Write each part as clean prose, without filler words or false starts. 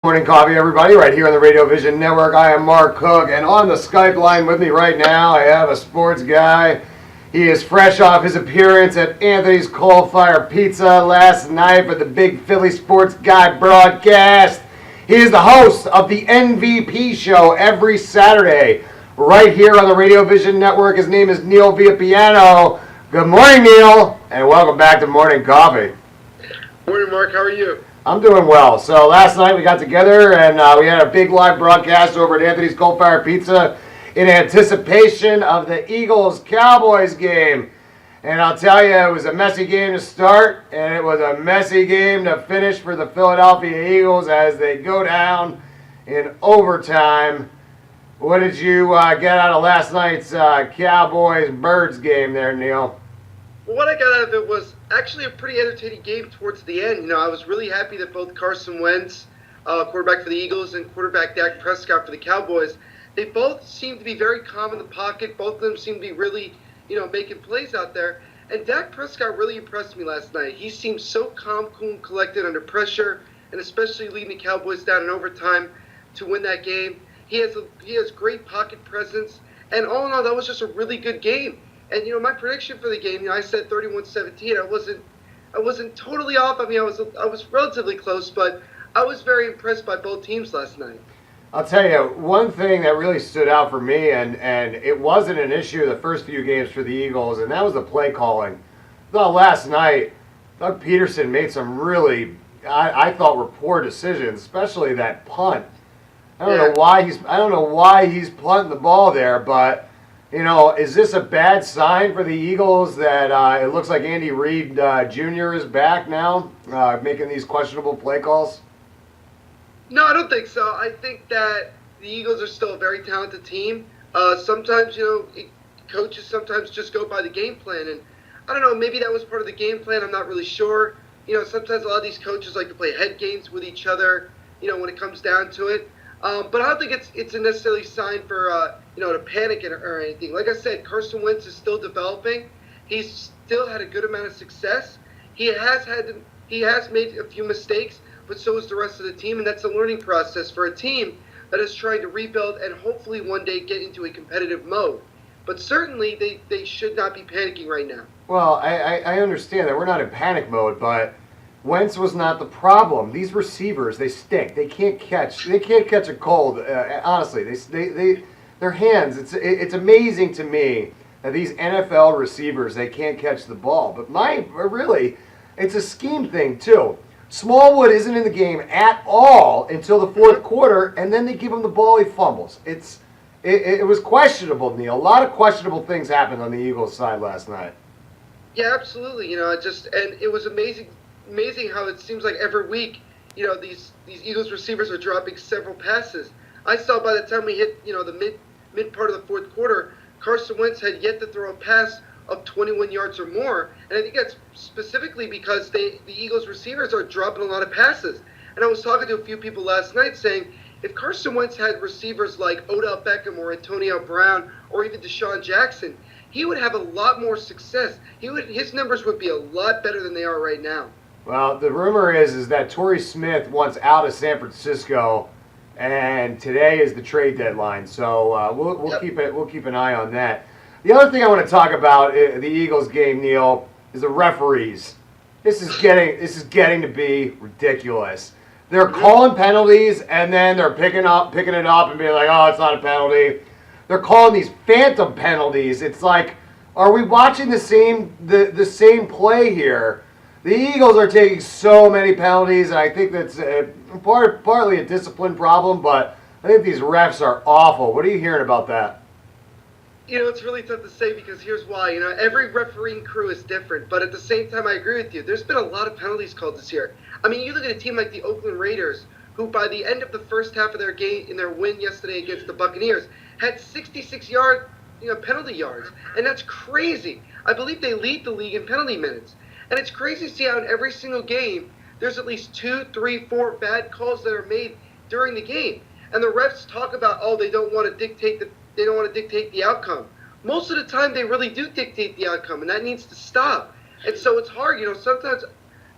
Morning coffee, everybody, right here on the Radio Vision Network. I am Mark Cook, and on the Skype line with me right now, I have a sports guy. He is fresh off his appearance at Anthony's Coal Fire Pizza last night for the Big Philly Sports Guy broadcast. He is the host of the MVP show every Saturday, right here on the Radio Vision Network. His name is Neil Villapiano. Good morning, Neil, and welcome back to Morning Coffee. Morning, Mark. How are you? I'm doing well. So last night we got together and we had a big live broadcast over at Anthony's Coal Fire Pizza in anticipation of the Eagles-Cowboys game. And I'll tell you, it was a messy game to start, and it was a messy game to finish for the Philadelphia Eagles as they go down in overtime. What did you get out of last night's Cowboys-Birds game there, Neil? Well, what I got out of it was actually a pretty entertaining game towards the end. You know, I was really happy that both Carson Wentz, quarterback for the Eagles, and quarterback Dak Prescott for the Cowboys, they both seemed to be very calm in the pocket. Both of them seemed to be really, making plays out there. And Dak Prescott really impressed me last night. He seemed so calm, cool, and collected under pressure, and especially leading the Cowboys down in overtime to win that game. He has great pocket presence, and all in all, that was just a really good game. And my prediction for the game, I said 31-17. I wasn't totally off. I mean, I was relatively close, but I was very impressed by both teams last night. I'll tell you, one thing that really stood out for me, and it wasn't an issue the first few games for the Eagles, and that was the play calling. Though last night, Doug Peterson made some really, I thought, poor decisions, especially that punt. I don't know why he's punting the ball there, but. Is this a bad sign for the Eagles that it looks like Andy Reid Jr. is back now, making these questionable play calls? No, I don't think so. I think that the Eagles are still a very talented team. Sometimes, coaches sometimes just go by the game plan. And I don't know, maybe that was part of the game plan. I'm not really sure. Sometimes a lot of these coaches like to play head games with each other, when it comes down to it. But I don't think it's a necessarily sign for to panic or anything. Like I said, Carson Wentz is still developing. He's still had a good amount of success. He has made a few mistakes, but so is the rest of the team, and that's a learning process for a team that is trying to rebuild and hopefully one day get into a competitive mode. But certainly they should not be panicking right now. Well, I understand that we're not in panic mode, but Wentz was not the problem. These receivers, they stink. They can't catch a cold. Honestly, their hands. It's amazing to me that these NFL receivers, they can't catch the ball. But really, it's a scheme thing too. Smallwood isn't in the game at all until the fourth quarter, and then they give him the ball, he fumbles. It was questionable, Neil. A lot of questionable things happened on the Eagles side last night. Yeah, absolutely. And it was amazing how it seems like every week, these Eagles receivers are dropping several passes. I saw by the time we hit, the mid part of the fourth quarter, Carson Wentz had yet to throw a pass of 21 yards or more. And I think that's specifically because the Eagles receivers are dropping a lot of passes. And I was talking to a few people last night saying, if Carson Wentz had receivers like Odell Beckham or Antonio Brown or even Deshaun Jackson, he would have a lot more success. His numbers would be a lot better than they are right now. Well, the rumor is that Torrey Smith wants out of San Francisco, and today is the trade deadline. So we'll keep an eye on that. The other thing I want to talk about the Eagles game, Neil, is the referees. This is getting to be ridiculous. They're calling penalties, and then they're picking it up and being like, "Oh, it's not a penalty." They're calling these phantom penalties. It's like, are we watching the same play here? The Eagles are taking so many penalties, and I think that's partly a discipline problem, but I think these refs are awful. What are you hearing about that? It's really tough to say because here's why. Every refereeing crew is different, but at the same time, I agree with you. There's been a lot of penalties called this year. I mean, you look at a team like the Oakland Raiders, who by the end of the first half of their game, in their win yesterday against the Buccaneers, had 66-yard penalty yards, and that's crazy. I believe they lead the league in penalty minutes. And it's crazy to see how in every single game, there's at least 2, 3, 4 bad calls that are made during the game. And the refs talk about, they don't want to dictate the outcome. Most of the time, they really do dictate the outcome, and that needs to stop. And so it's hard, sometimes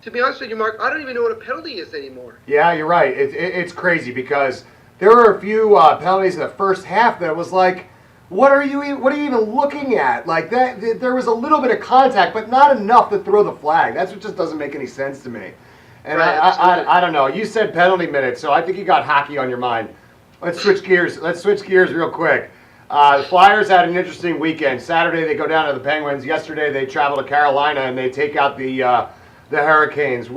to be honest with you, Mark, I don't even know what a penalty is anymore. Yeah, you're right. It's crazy because there were a few penalties in the first half that was like, what are you even looking at? Like that, there was a little bit of contact, but not enough to throw the flag. That's what just doesn't make any sense to me. And Right, I don't know. You said penalty minutes, so I think you got hockey on your mind. Let's switch gears. Real quick. The Flyers had an interesting weekend. Saturday they go down to the Penguins. Yesterday they travel to Carolina and they take out the Hurricanes.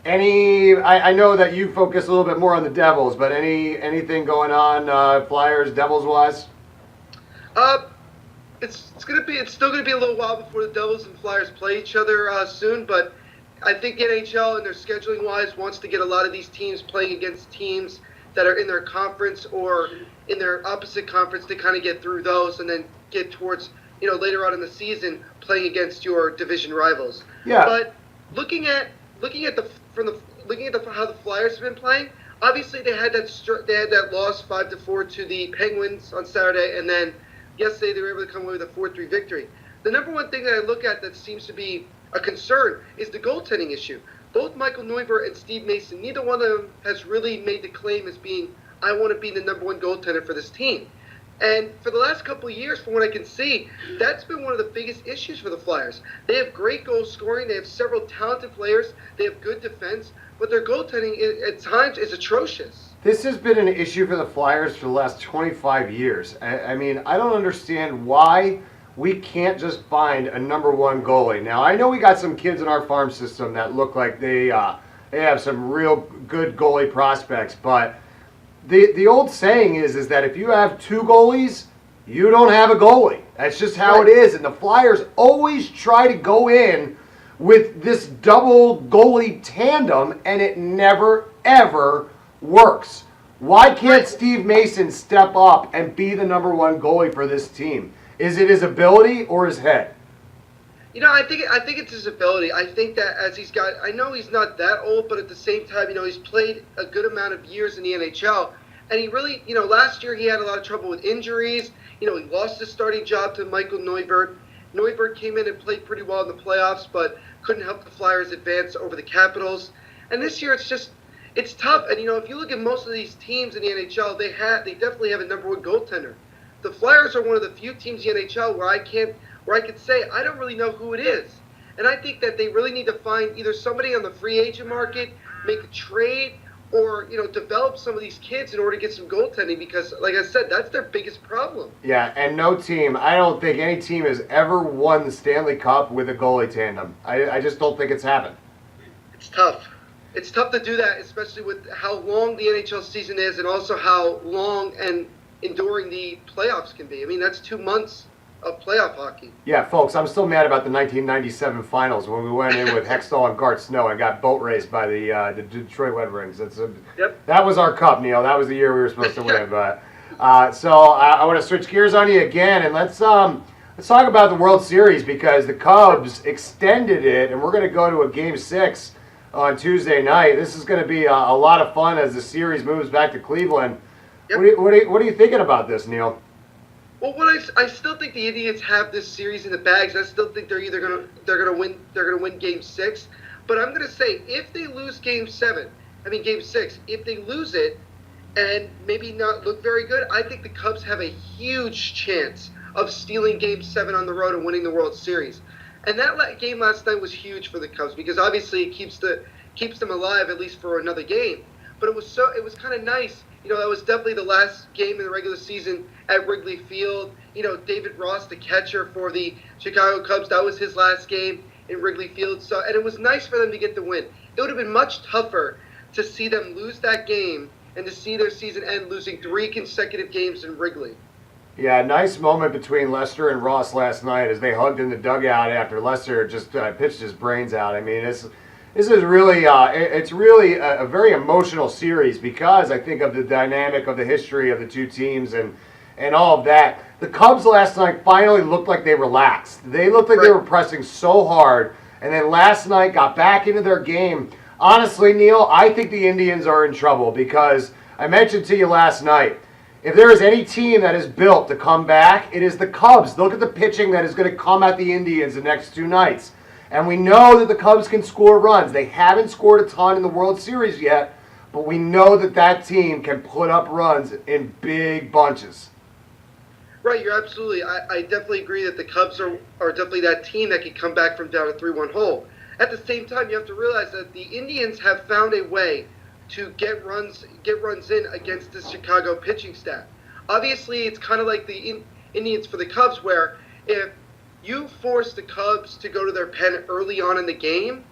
I know that you focus a little bit more on the Devils, but anything going on Flyers Devils wise? It's still gonna be a little while before the Devils and Flyers play each other soon, but I think the NHL and their scheduling wise wants to get a lot of these teams playing against teams that are in their conference or in their opposite conference to kind of get through those and then get towards later on in the season playing against your division rivals. Yeah. But looking at how the Flyers have been playing, obviously they had that loss 5-4 to the Penguins on Saturday, and then yesterday they were able to come away with a 4-3 victory. The number one thing that I look at that seems to be a concern is the goaltending issue. Both Michael Neuvirth and Steve Mason, neither one of them has really made the claim as being, I want to be the number one goaltender for this team. And for the last couple of years, from what I can see, that's been one of the biggest issues for the Flyers. They have great goal scoring. They have several talented players. They have good defense. But their goaltending at times is atrocious. This has been an issue for the Flyers for the last 25 years. I mean, I don't understand why we can't just find a number one goalie. Now, I know we got some kids in our farm system that look like they have some real good goalie prospects, but the old saying is that if you have two goalies, you don't have a goalie. That's just how it is. And the Flyers always try to go in with this double goalie tandem, and it never, ever works. Why can't Steve Mason step up and be the number one goalie for this team? Is it his ability or his head? I think it's his ability. I think that I know he's not that old, but at the same time, he's played a good amount of years in the NHL, and he really, last year he had a lot of trouble with injuries. He lost his starting job to Michael Neuvirth. Neuvirth came in and played pretty well in the playoffs, but couldn't help the Flyers advance over the Capitals. And this year, it's tough. And if you look at most of these teams in the NHL, they definitely have a number one goaltender. The Flyers are one of the few teams in the NHL where I could say I don't really know who it is. And I think that they really need to find either somebody on the free agent market, make a trade, or develop some of these kids in order to get some goaltending, because like I said, that's their biggest problem. Yeah, and no team, I don't think any team has ever won the Stanley Cup with a goalie tandem. I just don't think it's happened. It's tough. It's tough to do that, especially with how long the NHL season is and also how long and enduring the playoffs can be. I mean, that's 2 months of playoff hockey. Yeah, folks, I'm still mad about the 1997 finals when we went in with Hextall and Gart Snow and got boat raced by the Detroit Red Wings. That was our cup, Neil. That was the year we were supposed to win. But so I want to switch gears on you again, and let's talk about the World Series, because the Cubs extended it, and we're going to go to a Game 6 on Tuesday night. This is going to be a lot of fun as the series moves back to Cleveland. Yep. What are you thinking about this, Neil? Well, I still think the Indians have this series in the bags. I still think they're gonna win Game 6. But I'm gonna say if they lose Game 6, if they lose it and maybe not look very good, I think the Cubs have a huge chance of stealing Game 7 on the road and winning the World Series. And that game last night was huge for the Cubs, because obviously it keeps them alive at least for another game. But it was kind of nice. That was definitely the last game in the regular season at Wrigley Field. David Ross, the catcher for the Chicago Cubs, that was his last game in Wrigley Field. And it was nice for them to get the win. It would have been much tougher to see them lose that game and to see their season end losing 3 consecutive games in Wrigley. Yeah, nice moment between Lester and Ross last night as they hugged in the dugout after Lester just pitched his brains out. I mean, this is really it's really a very emotional series, because I think of the dynamic of the history of the two teams and all of that. The Cubs last night finally looked like they relaxed. They looked like they were pressing so hard, and then last night got back into their game. Honestly, Neil, I think the Indians are in trouble, because I mentioned to you last night, if there is any team that is built to come back, it is the Cubs. Look at the pitching that is going to come at the Indians the next 2 nights. And we know that the Cubs can score runs. They haven't scored a ton in the World Series yet, but we know that that team can put up runs in big bunches. Right, you're absolutely. I definitely agree that the Cubs are definitely that team that can come back from down a 3-1 hole. At the same time, you have to realize that the Indians have found a way to get runs in against the Chicago pitching staff. Obviously, it's kind of like the Indians for the Cubs, where if you force the Cubs to go to their pen early on in the game,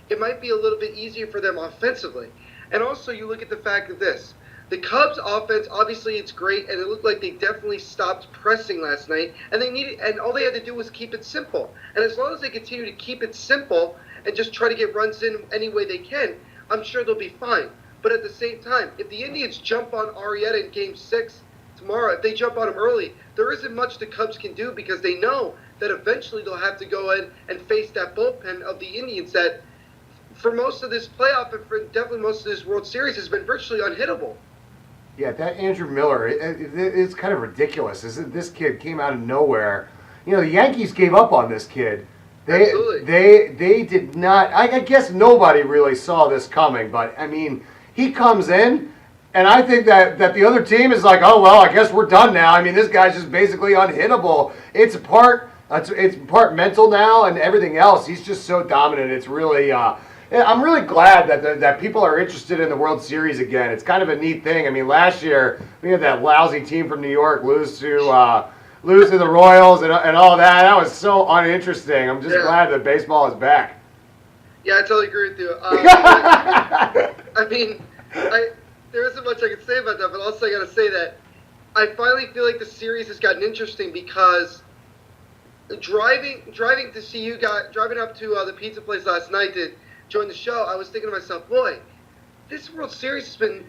it might be a little bit easier for them offensively. And also, you look at the fact of this. The Cubs' offense, obviously, it's great, and it looked like they definitely stopped pressing last night, and all they had to do was keep it simple. And as long as they continue to keep it simple and just try to get runs in any way they can, I'm sure they'll be fine. But at the same time, if the Indians jump on Arrieta in Game 6 tomorrow, if they jump on him early, there isn't much the Cubs can do because they know that eventually they'll have to go in and face that bullpen of the Indians that, for most of this playoff and for definitely most of this World Series, has been virtually unhittable. Yeah, that Andrew Miller, it's kind of ridiculous. This kid came out of nowhere. You know, the Yankees gave up on this kid. They did not. I guess nobody really saw this coming, but I mean, he comes in, and I think that the other team is like, oh well, I guess we're done now. I mean, this guy's just basically unhittable. It's part mental now and everything else. He's just so dominant. It's really. I'm really glad that people are interested in the World Series again. It's kind of a neat thing. I mean, last year we had that lousy team from New York lose to the Royals and all that. That was so uninteresting. I'm just glad that baseball is back. Yeah, I totally agree with you. I mean, there isn't much I can say about that, but also I got to say that I finally feel like the series has gotten interesting because driving to see you guys, driving up to the pizza place last night to join the show, I was thinking to myself, boy, this World Series has been,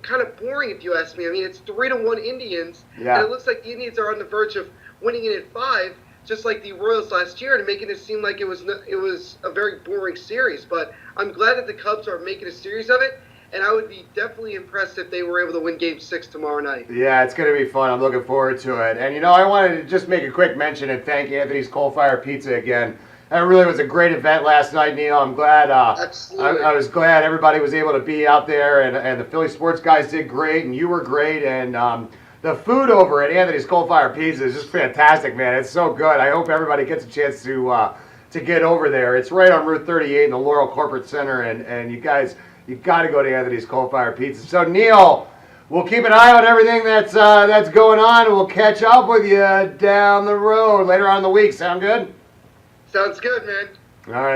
kind of boring if you ask me. I mean, it's 3-1 Indians, and it looks like the Indians are on the verge of winning it at 5, just like the Royals last year, and making it seem like it was a very boring series. But I'm glad that the Cubs are making a series of it, and I would be definitely impressed if they were able to win Game 6 tomorrow night. Yeah, it's going to be fun. I'm looking forward to it. And, I wanted to just make a quick mention and thank Anthony's Coal Fire Pizza again. That really was a great event last night, Neil. I'm glad. I was glad everybody was able to be out there, and the Philly sports guys did great, and you were great, and the food over at Anthony's Coal Fire Pizza is just fantastic, man. It's so good. I hope everybody gets a chance to get over there. It's right on Route 38 in the Laurel Corporate Center, and you guys, you've got to go to Anthony's Coal Fire Pizza. So, Neil, we'll keep an eye on everything that's going on, and we'll catch up with you down the road later on in the week. Sound good? Sounds good, man. All right.